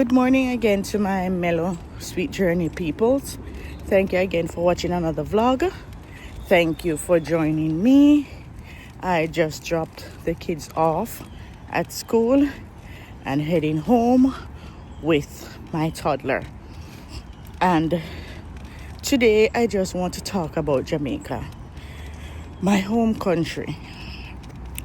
Good morning again to my mellow sweet journey peoples. Thank you again for watching another vlog. Thank you for joining me. I just dropped the kids off at school and heading home with my toddler. And today I just want to talk about Jamaica, my home country,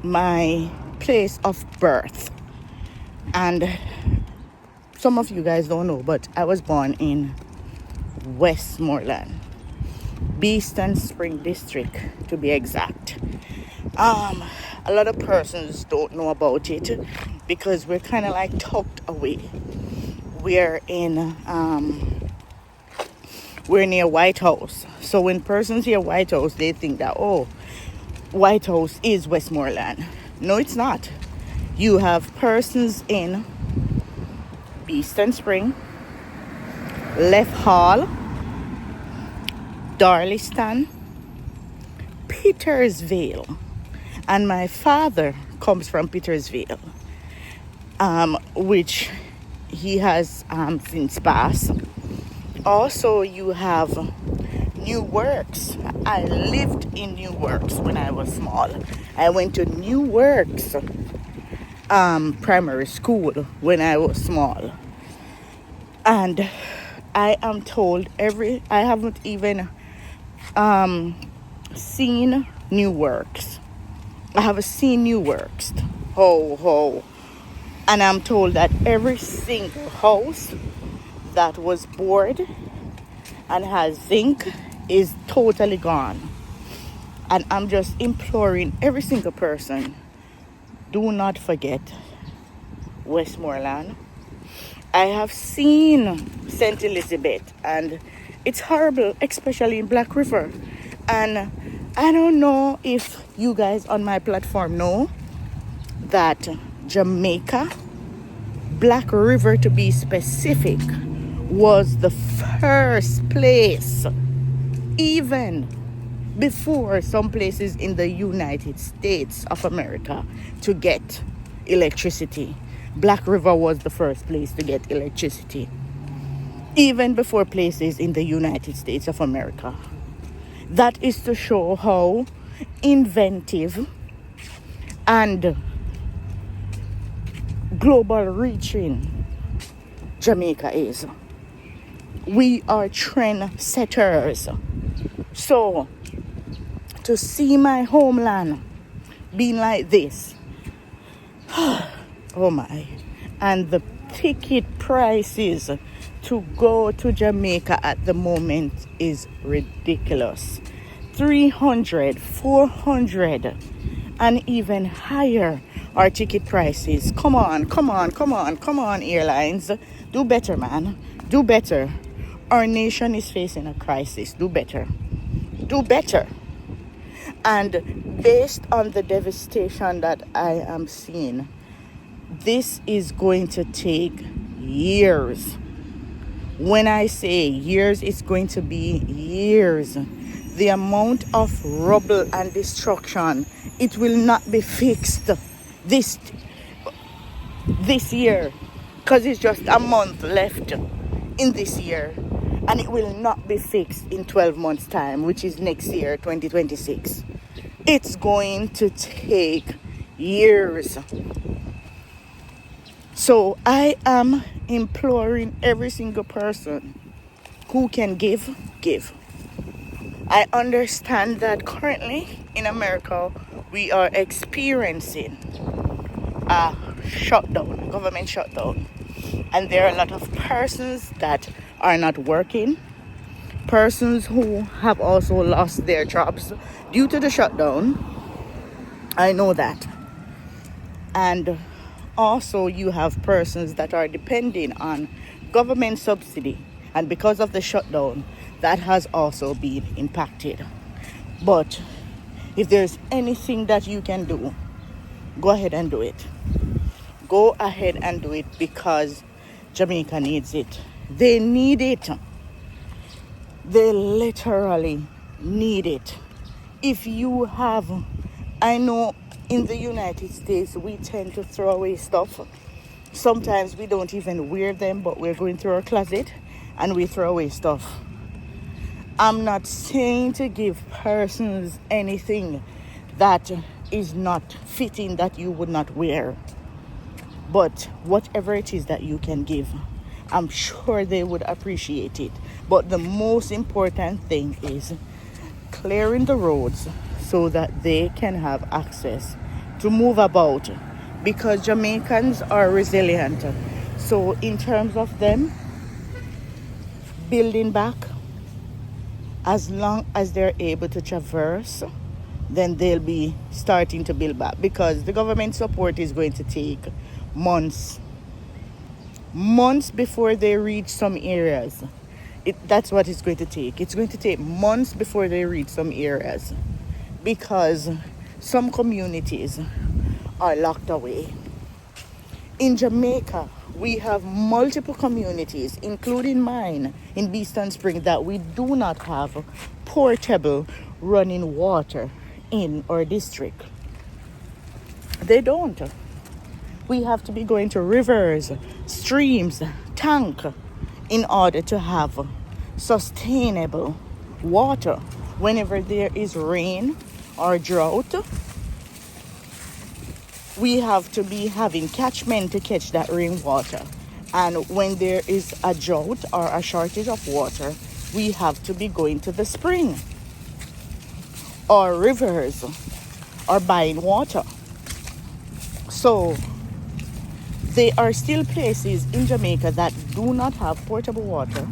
my place of birth. And some of you guys don't know, but I was born in Westmoreland, Beeston Spring District to be exact. A lot of persons don't know about it because we're kind of like tucked away. We're near White House. So when persons hear White House, they think that, oh, White House is Westmoreland. No, it's not. You have persons in Beeston Spring, Left Hall, Darliston, Petersville, and my father comes from Petersville, which he has since passed. Also, you have New Works. I lived in New Works when I was small. I went to New Works primary school when I was small. And I am told I haven't even seen New Works. I haven't seen New Works. Ho. And I'm told that every single house that was board and has zinc is totally gone. And I'm just imploring every single person, do not forget Westmoreland. I have seen St. Elizabeth and it's horrible, especially in Black River. And I don't know if you guys on my platform know that Jamaica, Black River to be specific, was the first place, even before some places in the United States of America, to get electricity. Black River was the first place to get electricity, even before places in the United States of America. That is to show how inventive and global reaching Jamaica is. We are trendsetters. So to see my homeland being like this, oh my. And the ticket prices to go to Jamaica at the moment is ridiculous. 300, 400, and even higher are ticket prices. Come on, airlines. Do better, man. Do better. Our nation is facing a crisis. Do better. And based on the devastation that I am seeing, this is going to take years. When I say years, it's going to be years. The amount of rubble and destruction, it will not be fixed this year, because it's just a month left in this year, and it will not be fixed in 12 months time, which is next year, 2026. It's going to take years. So I am imploring every single person who can give. I understand that currently in America we are experiencing a shutdown, government shutdown. And there are a lot of persons that are not working, persons who have also lost their jobs due to the shutdown. I know that. And also you have persons that are depending on government subsidy, and because of the shutdown that has also been impacted. But if there's anything that you can do, go ahead and do it. Go ahead and do it, because Jamaica needs it. They need it. They literally need it. If you have, I know in the United States we tend to throw away stuff. Sometimes we don't even wear them, but we're going through our closet and we throw away stuff. I'm not saying to give persons anything that is not fitting that you would not wear. But whatever it is that you can give, I'm sure they would appreciate it. But the most important thing is clearing the roads so that they can have access to move about, because Jamaicans are resilient. So in terms of them building back, as long as they're able to traverse, then they'll be starting to build back, because the government support is going to take months before they reach some areas. That's what it's going to take. It's going to take months before they reach some areas, because some communities are locked away. In Jamaica, we have multiple communities, including mine in Beeston Spring, that we do not have portable running water in our district. They don't. We have to be going to rivers, streams, tank in order to have sustainable water. Whenever there is rain or drought, we have to be having catchment to catch that rainwater. And when there is a drought or a shortage of water, we have to be going to the spring or rivers or buying water. So there are still places in Jamaica that do not have potable water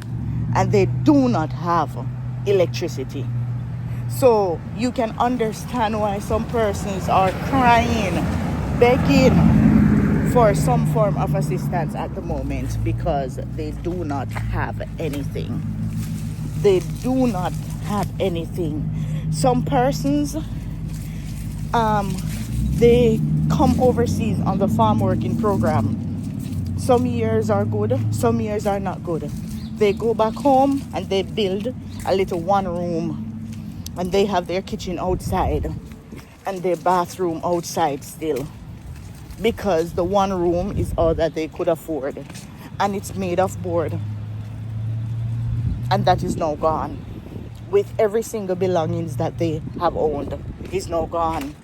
and they do not have electricity. So you can understand why some persons are crying, begging for some form of assistance at the moment, because they do not have anything. They do not have anything. Some persons, they come overseas on the farm working program. Some years are good, some years are not good. They go back home and they build a little one room, and they have their kitchen outside and their bathroom outside still, because the one room is all that they could afford, and it's made of board, and that is now gone. With every single belongings that they have owned is now gone.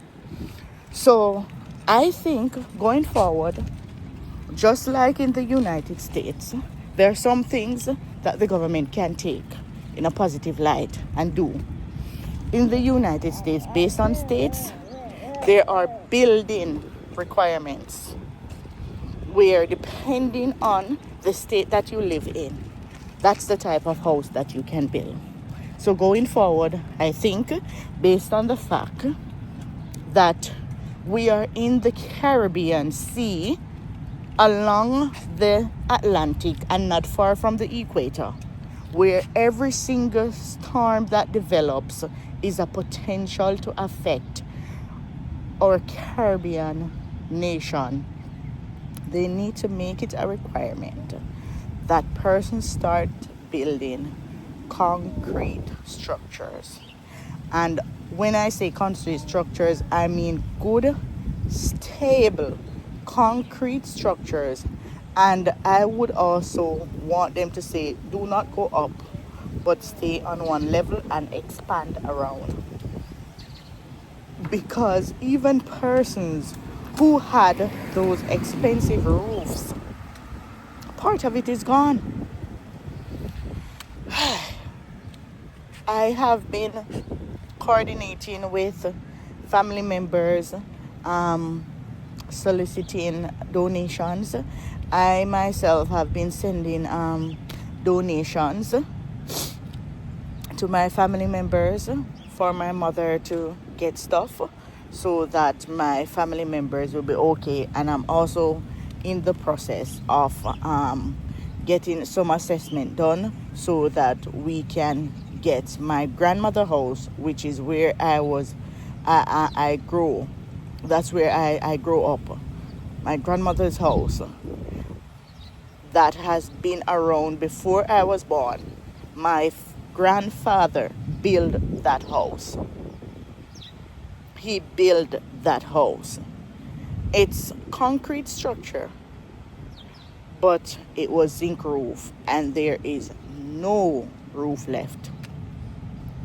So I think going forward, just like in the United States, there are some things that the government can take in a positive light and do. In the United States, based on states, there are building requirements where, depending on the state that you live in, that's the type of house that you can build. So going forward, I think, based on the fact that we are in the Caribbean Sea, along the Atlantic and not far from the equator, where every single storm that develops is a potential to affect our Caribbean nation, they need to make it a requirement that persons start building concrete structures. And when I say concrete structures, I mean good, stable concrete structures. And I would also want them to say, do not go up, but stay on one level and expand around. Because even persons who had those expensive roofs, part of it is gone. I have been coordinating with family members, soliciting donations. I myself have been sending donations to my family members for my mother to get stuff so that my family members will be okay. And I'm also in the process of getting some assessment done so that we can get my grandmother house, which is where I grew. That's where I grew up. My grandmother's house that has been around before I was born. My grandfather built that house. He built that house. It's concrete structure, but it was zinc roof, and there is no roof left.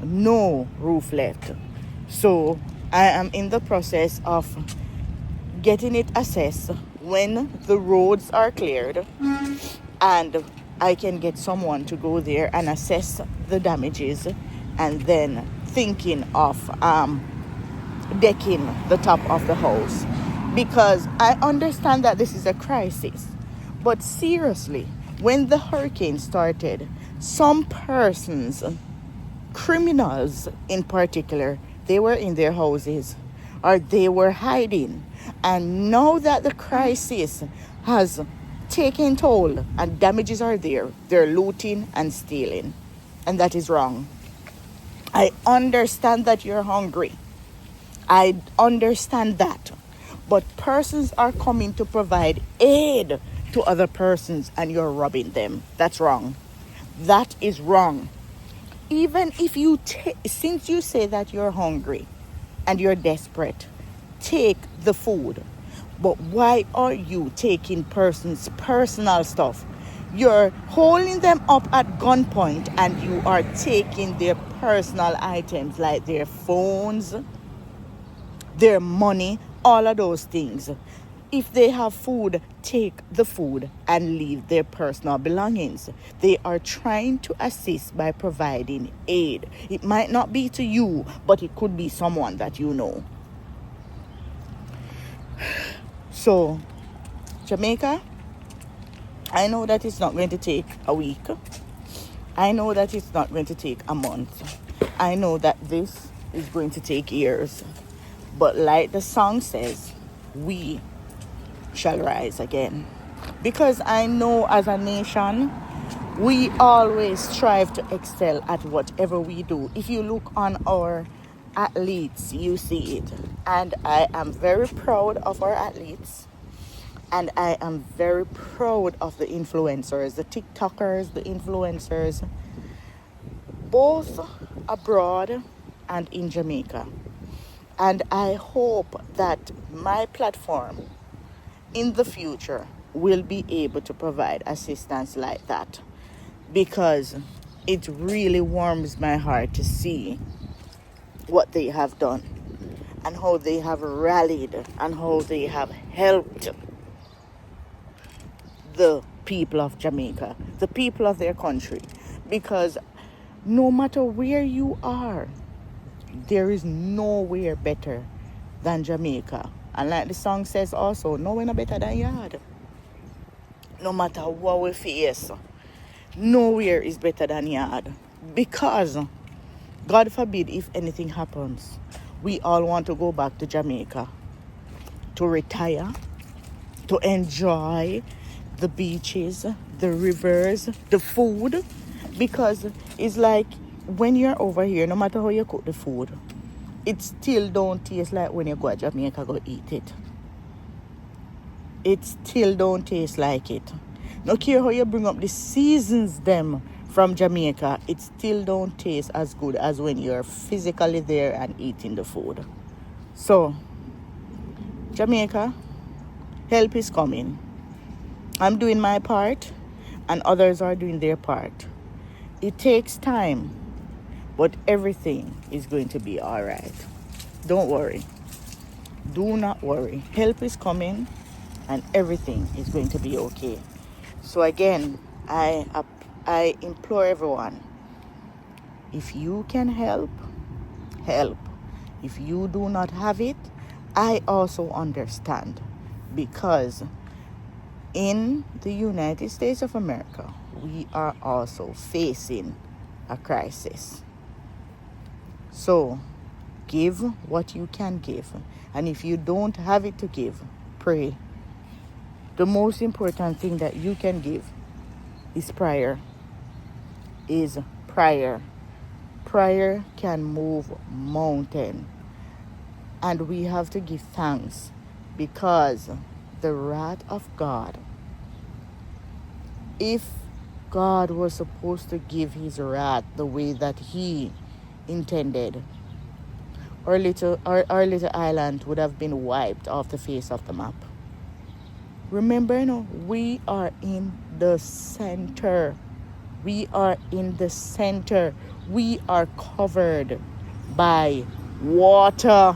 No roof left. So I am in the process of getting it assessed when the roads are cleared, and I can get someone to go there and assess the damages, and then thinking of decking the top of the house, because I understand that this is a crisis. But seriously, when the hurricane started, some persons, criminals in particular, they were in their houses or they were hiding. And now that the crisis has taken toll and damages are there, they're looting and stealing. And that is wrong. I understand that you're hungry. I understand that. But persons are coming to provide aid to other persons and you're robbing them. That's wrong. That is wrong. Even if you since you say that you're hungry and you're desperate, take the food. But why are you taking persons' personal stuff? You're holding them up at gunpoint and you are taking their personal items like their phones, their money, all of those things. If they have food, take the food and leave their personal belongings. They are trying to assist by providing aid. It might not be to you, but it could be someone that you know. So, Jamaica, I know that it's not going to take a week. I know that it's not going to take a month. I know that this is going to take years. But like the song says, we shall rise again. Because I know as a nation, we always strive to excel at whatever we do. If you look on our athletes, you see it. And I am very proud of our athletes. And I am very proud of the influencers, the TikTokers, the influencers, both abroad and in Jamaica. And I hope that my platform in the future will be able to provide assistance like that, because it really warms my heart to see what they have done and how they have rallied and how they have helped the people of Jamaica, the people of their country. Because no matter where you are, there is nowhere better than Jamaica. And like the song says also, nowhere no better than yard. No matter what we face, nowhere is better than yard. Because, God forbid, if anything happens, we all want to go back to Jamaica to retire, to enjoy the beaches, the rivers, the food. Because it's like when you're over here, no matter how you cook the food, it still don't taste like when you go to Jamaica go eat it. It still don't taste like it. No care how you bring up the seasons them from Jamaica, it still don't taste as good as when you're physically there and eating the food. So, Jamaica, help is coming. I'm doing my part and others are doing their part. It takes time, but everything is going to be all right. Don't worry. Do not worry. Help is coming and everything is going to be okay. So again, I implore everyone, if you can help, help. If you do not have it, I also understand, because in the United States of America, we are also facing a crisis. So, give what you can give. And if you don't have it to give, pray. The most important thing that you can give is prayer. Prayer can move mountain. And we have to give thanks, because the wrath of God, if God was supposed to give his wrath the way that he intended, our little island would have been wiped off the face of the map. Remember, we are in the center. We are in the center. We are covered by water.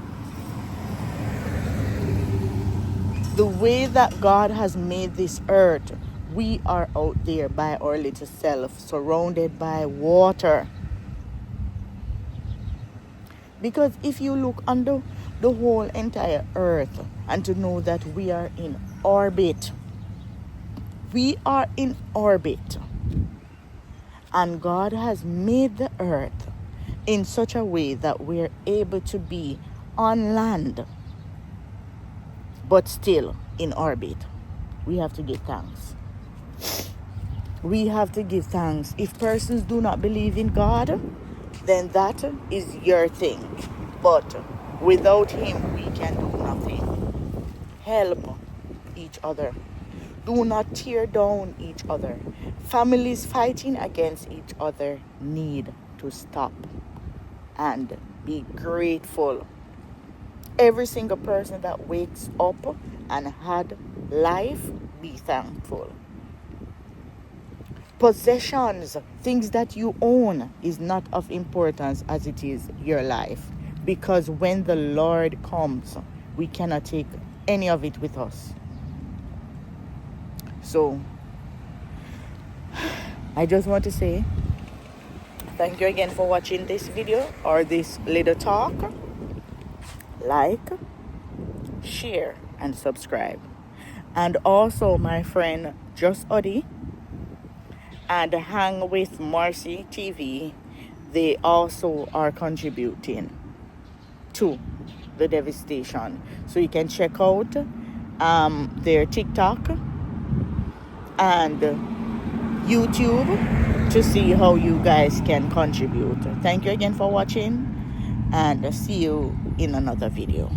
The way that God has made this earth, we are out there by our little self, surrounded by water. Because if you look under the whole entire earth and to know that we are in orbit, and God has made the earth in such a way that we're able to be on land but still in orbit. We have to give thanks. We have to give thanks. If persons do not believe in God, then that is your thing. But without Him, we can do nothing. Help each other. Do not tear down each other. Families fighting against each other need to stop and be grateful. Every single person that wakes up and had life, be thankful. Possessions, things that you own, is not of importance as it is your life. Because when the Lord comes, we cannot take any of it with us. So, I just want to say thank you again for watching this video or this little talk. Like, share, and subscribe. And also my friend Just Oddy and Hang with Marcy TV, they also are contributing to the devastation. So you can check out their TikTok and YouTube to see how you guys can contribute. Thank you again for watching, and see you in another video.